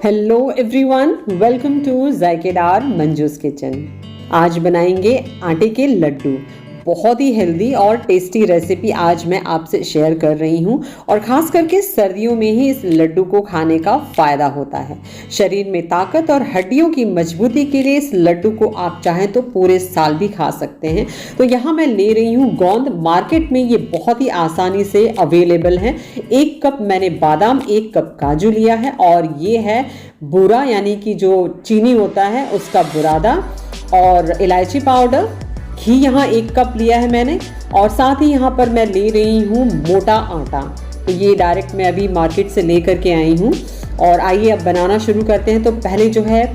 Hello everyone, welcome to जायकेदार Manju's kitchen. आज बनाएंगे आटे के लड्डू। बहुत ही हेल्दी और टेस्टी रेसिपी आज मैं आपसे शेयर कर रही हूँ और ख़ास करके सर्दियों में ही इस लड्डू को खाने का फ़ायदा होता है। शरीर में ताकत और हड्डियों की मजबूती के लिए इस लड्डू को आप चाहें तो पूरे साल भी खा सकते हैं। तो यहाँ मैं ले रही हूँ गोंद। मार्केट में ये बहुत ही आसानी से अवेलेबल है। 1 कप मैंने बादाम, 1 कप काजू लिया है और ये है बूरा यानी कि जो चीनी होता है उसका बुरादा, और इलायची पाउडर। घी यहाँ 1 कप लिया है मैंने, और साथ ही यहाँ पर मैं ले रही हूँ मोटा आटा। तो ये डायरेक्ट मैं अभी मार्केट से ले करके आई हूँ। और आइए अब बनाना शुरू करते हैं। तो पहले जो है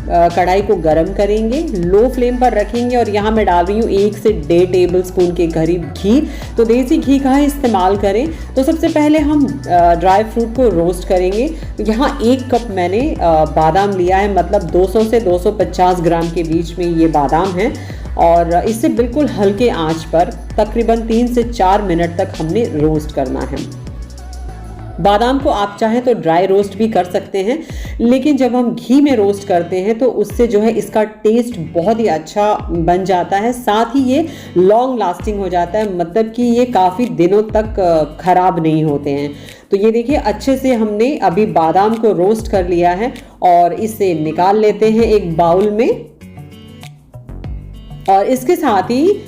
कढ़ाई को गरम करेंगे, लो फ्लेम पर रखेंगे और यहाँ मैं डाल रही हूँ 1 से 1.5 टेबल स्पून के करीब घी। तो देसी घी का ही इस्तेमाल करें। तो सबसे पहले हम ड्राई फ्रूट को रोस्ट करेंगे। यहाँ 1 कप मैंने बादाम लिया है, मतलब 200 से 250 ग्राम के बीच में ये बादाम है। और इसे बिल्कुल हल्के आंच पर तकरीबन 3 से 4 मिनट तक हमने रोस्ट करना है। बादाम को आप चाहें तो ड्राई रोस्ट भी कर सकते हैं, लेकिन जब हम घी में रोस्ट करते हैं तो उससे जो है इसका टेस्ट बहुत ही अच्छा बन जाता है। साथ ही ये लॉन्ग लास्टिंग हो जाता है, मतलब कि ये काफ़ी दिनों तक ख़राब नहीं होते हैं। तो ये देखिए, अच्छे से हमने अभी बादाम को रोस्ट कर लिया है और इसे निकाल लेते हैं एक बाउल में। और इसके साथ ही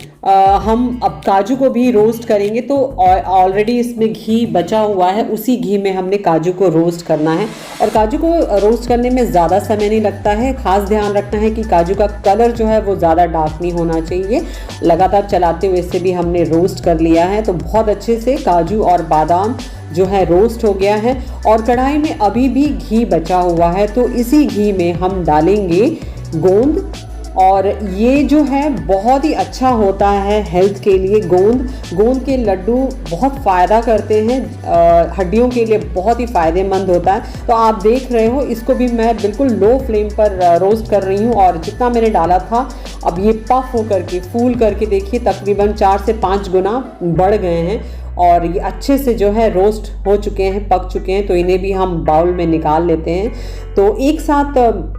हम अब काजू को भी रोस्ट करेंगे। तो ऑलरेडी इसमें घी बचा हुआ है, उसी घी में हमने काजू को रोस्ट करना है। और काजू को रोस्ट करने में ज़्यादा समय नहीं लगता है। ख़ास ध्यान रखना है कि काजू का कलर जो है वो ज़्यादा डार्क नहीं होना चाहिए। लगातार चलाते हुए इसे भी हमने रोस्ट कर लिया है। तो बहुत अच्छे से काजू और बादाम जो है रोस्ट हो गया है। और कढ़ाई में अभी भी घी बचा हुआ है, तो इसी घी में हम डालेंगे गोंद। और ये जो है बहुत ही अच्छा होता है हेल्थ के लिए। गोंद के लड्डू बहुत फ़ायदा करते हैं, हड्डियों के लिए बहुत ही फ़ायदेमंद होता है। तो आप देख रहे हो, इसको भी मैं बिल्कुल लो फ्लेम पर रोस्ट कर रही हूँ। और जितना मैंने डाला था, अब ये पफ हो करके फूल करके देखिए तकरीबन 4 से 5 गुना बढ़ गए हैं। और ये अच्छे से जो है रोस्ट हो चुके हैं, पक चुके हैं। तो इन्हें भी हम बाउल में निकाल लेते हैं। तो एक साथ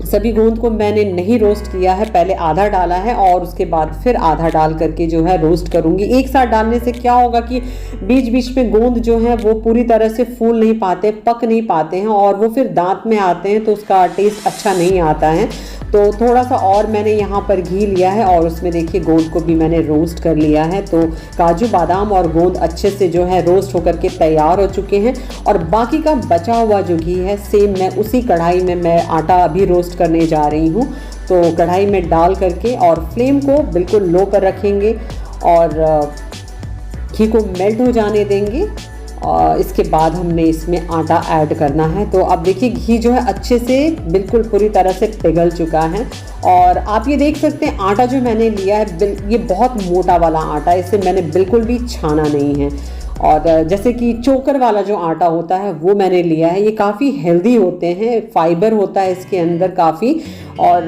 सभी गोंद को मैंने नहीं रोस्ट किया है, पहले आधा डाला है और उसके बाद फिर आधा डाल करके जो है रोस्ट करूँगी। एक साथ डालने से क्या होगा कि बीच बीच में गोंद जो है वो पूरी तरह से फूल नहीं पाते, पक नहीं पाते हैं, और वो फिर दांत में आते हैं तो उसका टेस्ट अच्छा नहीं आता है। तो थोड़ा सा और मैंने यहाँ पर घी लिया है और उसमें देखिए गोंद को भी मैंने रोस्ट कर लिया है। तो काजू, बादाम और गोंद अच्छे से जो है रोस्ट होकर के तैयार हो चुके हैं। और बाकी का बचा हुआ जो घी है, सेम मैं उसी कढ़ाई में मैं आटा अभी रोस्ट करने जा रही हूँ। तो कढ़ाई में डाल करके और फ्लेम को बिल्कुल लो पर रखेंगे और घी को मेल्ट हो जाने देंगे। और इसके बाद हमने इसमें आटा ऐड करना है। तो अब देखिए घी जो है अच्छे से बिल्कुल पूरी तरह से पिघल चुका है। और आप ये देख सकते हैं आटा जो मैंने लिया है ये बहुत मोटा वाला आटा है, इसे मैंने बिल्कुल भी छाना नहीं है। और जैसे कि चोकर वाला जो आटा होता है वो मैंने लिया है। ये काफ़ी हेल्दी होते हैं, फाइबर होता है इसके अंदर काफ़ी, और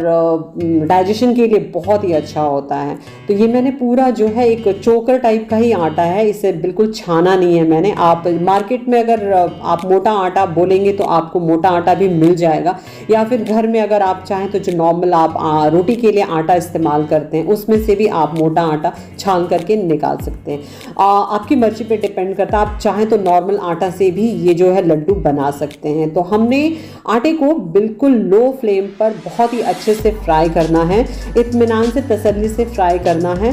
डाइजेशन के लिए बहुत ही अच्छा होता है। तो ये मैंने पूरा जो है एक चोकर टाइप का ही आटा है, इसे बिल्कुल छाना नहीं है मैंने। आप मार्केट में अगर आप मोटा आटा बोलेंगे तो आपको मोटा आटा भी मिल जाएगा, या फिर घर में अगर आप चाहें तो जो नॉर्मल आप रोटी के लिए आटा इस्तेमाल करते हैं उसमें से भी आप मोटा आटा छान करके निकाल सकते हैं। आपकी मर्जी पे डिपेंड करता है, आप चाहें तो नॉर्मल आटा से भी ये जो है लड्डू बना सकते हैं। तो हमने आटे को बिल्कुल लो फ्लेम पर बहुत ही अच्छे से फ्राई करना है, इत्मीनान से, तसल्ली से फ्राई करना है।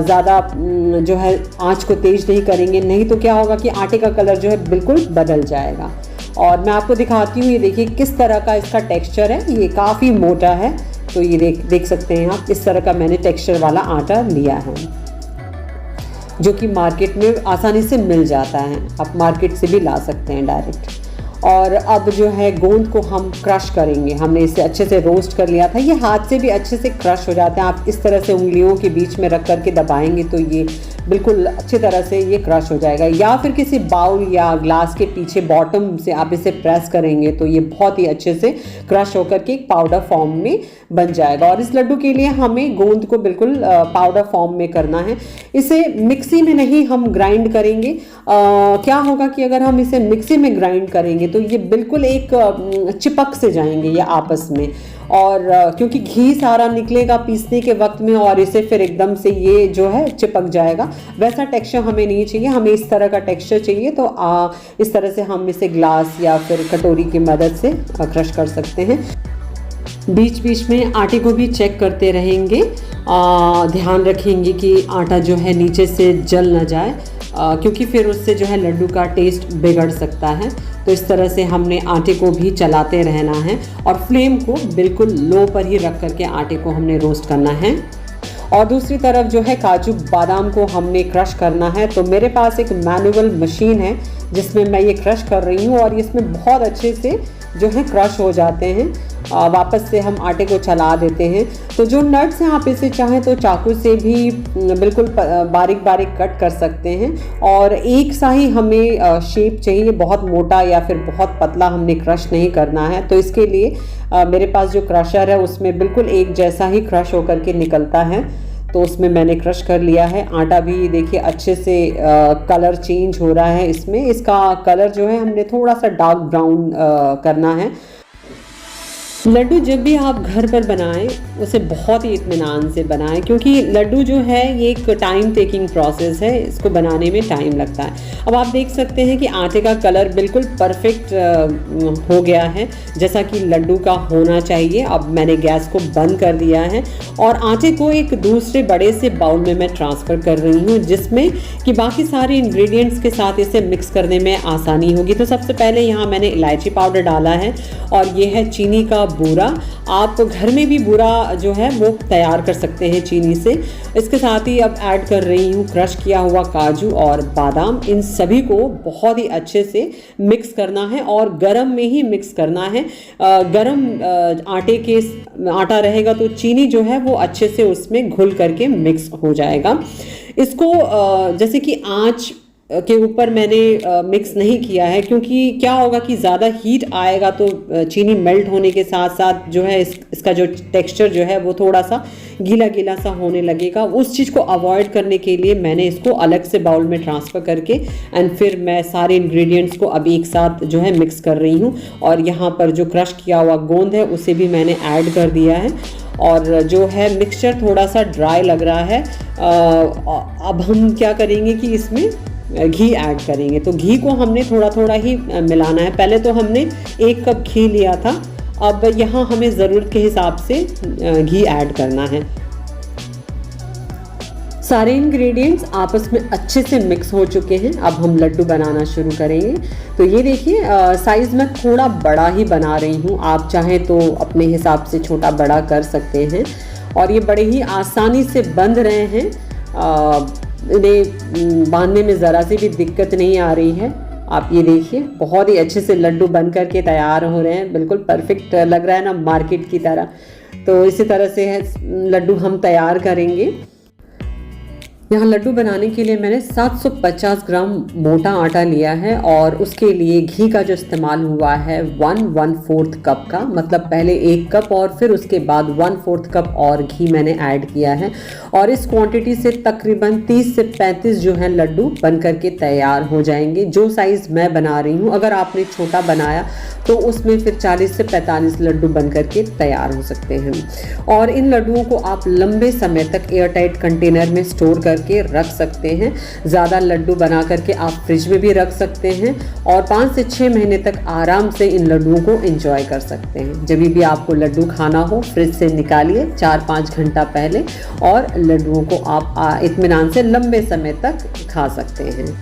ज़्यादा जो है आंच को तेज़ नहीं करेंगे, नहीं तो क्या होगा कि आटे का कलर जो है बिल्कुल बदल जाएगा। और मैं आपको दिखाती हूँ, ये देखिए किस तरह का इसका टेक्स्चर है, ये काफ़ी मोटा है। तो ये देख सकते हैं आप, इस तरह का मैंने टेक्स्चर वाला आटा लिया है, जो कि मार्केट में आसानी से मिल जाता है। आप मार्केट से भी ला सकते हैं डायरेक्ट। और अब जो है गोंद को हम क्रश करेंगे। हमने इसे अच्छे से रोस्ट कर लिया था, ये हाथ से भी अच्छे से क्रश हो जाते हैं। आप इस तरह से उंगलियों के बीच में रख करके दबाएंगे तो ये बिल्कुल अच्छी तरह से ये क्रश हो जाएगा। या फिर किसी बाउल या ग्लास के पीछे बॉटम से आप इसे प्रेस करेंगे तो ये बहुत ही अच्छे से क्रश होकर के एक पाउडर फॉर्म में बन जाएगा। और इस लड्डू के लिए हमें गोंद को बिल्कुल पाउडर फॉर्म में करना है। इसे मिक्सी में नहीं हम ग्राइंड करेंगे। क्या होगा कि अगर हम इसे मिक्सी में ग्राइंड करेंगे तो ये बिल्कुल एक चिपक से जाएंगे ये आपस में, और क्योंकि घी सारा निकलेगा पीसने के वक्त में और इसे फिर एकदम से ये जो है चिपक जाएगा। वैसा टेक्सचर हमें नहीं चाहिए, हमें इस तरह का टेक्सचर चाहिए। तो इस तरह से हम इसे ग्लास या फिर कटोरी की मदद से क्रश कर सकते हैं। बीच बीच में आटे को भी चेक करते रहेंगे, ध्यान रखेंगे कि आटा जो है नीचे से जल न जाए, क्योंकि फिर उससे जो है लड्डू का टेस्ट बिगड़ सकता है। तो इस तरह से हमने आटे को भी चलाते रहना है और फ्लेम को बिल्कुल लो पर ही रख करके आटे को हमने रोस्ट करना है। और दूसरी तरफ जो है काजू बादाम को हमने क्रश करना है। तो मेरे पास एक मैनुअल मशीन है जिसमें मैं ये क्रश कर रही हूँ और इसमें बहुत अच्छे से जो है क्रश हो जाते हैं। वापस से हम आटे को चला देते हैं। तो जो नट्स हैं आप इसे चाहें तो चाकू से भी बिल्कुल बारीक बारीक कट कर सकते हैं। और एक सा ही हमें शेप चाहिए, बहुत मोटा या फिर बहुत पतला हमने क्रश नहीं करना है। तो इसके लिए मेरे पास जो क्रशर है उसमें बिल्कुल एक जैसा ही क्रश होकर के निकलता है। तो उसमें मैंने क्रश कर लिया है। आटा भी देखिए अच्छे से कलर चेंज हो रहा है। इसका कलर जो है हमने थोड़ा सा डार्क ब्राउन करना है। लड्डू जब भी आप घर पर बनाएं उसे बहुत ही इत्मीनान से बनाएं, क्योंकि लड्डू जो है ये एक टाइम टेकिंग प्रोसेस है, इसको बनाने में टाइम लगता है। अब आप देख सकते हैं कि आटे का कलर बिल्कुल परफेक्ट हो गया है जैसा कि लड्डू का होना चाहिए। अब मैंने गैस को बंद कर दिया है और आटे को एक दूसरे बड़े से बाउल में मैं ट्रांसफ़र कर रही हूँ, जिसमें कि बाकी सारे इंग्रेडिएंट्स के साथ इसे मिक्स करने में आसानी होगी। तो सबसे पहले यहाँ मैंने इलायची पाउडर डाला है और ये है चीनी का बूरा। आप घर में भी बूरा जो है वो तैयार कर सकते हैं चीनी से। इसके साथ ही अब ऐड कर रही हूँ क्रश किया हुआ काजू और बादाम। इन सभी को बहुत ही अच्छे से मिक्स करना है और गरम में ही मिक्स करना है। गरम आटा रहेगा तो चीनी जो है वो अच्छे से उसमें घुल करके मिक्स हो जाएगा। इसको जैसे कि आँच के ऊपर मैंने मिक्स नहीं किया है, क्योंकि क्या होगा कि ज़्यादा हीट आएगा तो चीनी मेल्ट होने के साथ साथ जो है इसका जो टेक्सचर जो है वो थोड़ा सा गीला गीला सा होने लगेगा। उस चीज़ को अवॉइड करने के लिए मैंने इसको अलग से बाउल में ट्रांसफ़र करके एंड फिर मैं सारे इंग्रेडिएंट्स को अब एक साथ जो है मिक्स कर रही हूँ। और यहाँ पर जो क्रश किया हुआ गोंद है उसे भी मैंने ऐड कर दिया है। और जो है मिक्सचर थोड़ा सा ड्राई लग रहा है। अब हम क्या करेंगे कि इसमें घी ऐड करेंगे। तो घी को हमने थोड़ा थोड़ा ही मिलाना है। पहले तो हमने 1 कप घी लिया था, अब यहाँ हमें ज़रूरत के हिसाब से घी ऐड करना है। सारे इंग्रेडिएंट्स आपस में अच्छे से मिक्स हो चुके हैं। अब हम लड्डू बनाना शुरू करेंगे। तो ये देखिए साइज़ में थोड़ा बड़ा ही बना रही हूँ, आप चाहें तो अपने हिसाब से छोटा बड़ा कर सकते हैं। और ये बड़े ही आसानी से बंध रहे हैं, इन्हें बांधने में ज़रा सी भी दिक्कत नहीं आ रही है। आप ये देखिए बहुत ही अच्छे से लड्डू बन करके तैयार हो रहे हैं, बिल्कुल परफेक्ट लग रहा है ना, मार्केट की तरह। तो इसी तरह से लड्डू हम तैयार करेंगे। यहाँ लड्डू बनाने के लिए मैंने 750 ग्राम मोटा आटा लिया है और उसके लिए घी का जो इस्तेमाल हुआ है 1/4 कप का, मतलब पहले 1 कप और फिर उसके बाद 1/4 कप और घी मैंने ऐड किया है। और इस क्वांटिटी से तकरीबन 30 से 35 जो है लड्डू बन करके तैयार हो जाएंगे। जो साइज़ मैं बना रही हूँ, अगर आपने छोटा बनाया तो उसमें फिर 40 से 45 लड्डू बन करके तैयार हो सकते हैं। और इन लड्डुओं को आप लंबे समय तक एयरटाइट कंटेनर में स्टोर करके रख सकते हैं। ज़्यादा लड्डू बना करके आप फ्रिज में भी रख सकते हैं और 5 से 6 महीने तक आराम से इन लड्डुओं को एंजॉय कर सकते हैं। जब भी आपको लड्डू खाना हो फ्रिज से निकालिए 4-5 घंटा पहले और लड्डुओं को आप इत्मीनान से लंबे समय तक खा सकते हैं।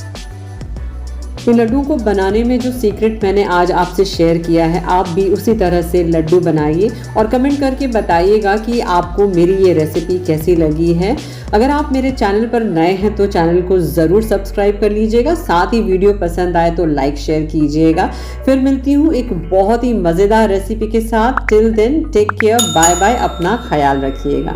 इन लड्डुओं को बनाने में जो सीक्रेट मैंने आज आपसे शेयर किया है, आप भी उसी तरह से लड्डू बनाइए और कमेंट करके बताइएगा कि आपको मेरी ये रेसिपी कैसी लगी है। अगर आप मेरे चैनल पर नए हैं तो चैनल को ज़रूर सब्सक्राइब कर लीजिएगा, साथ ही वीडियो पसंद आए तो लाइक शेयर कीजिएगा। फिर मिलती हूँ एक बहुत ही मज़ेदार रेसिपी के साथ। Till then take care, bye bye, अपना ख्याल रखिएगा।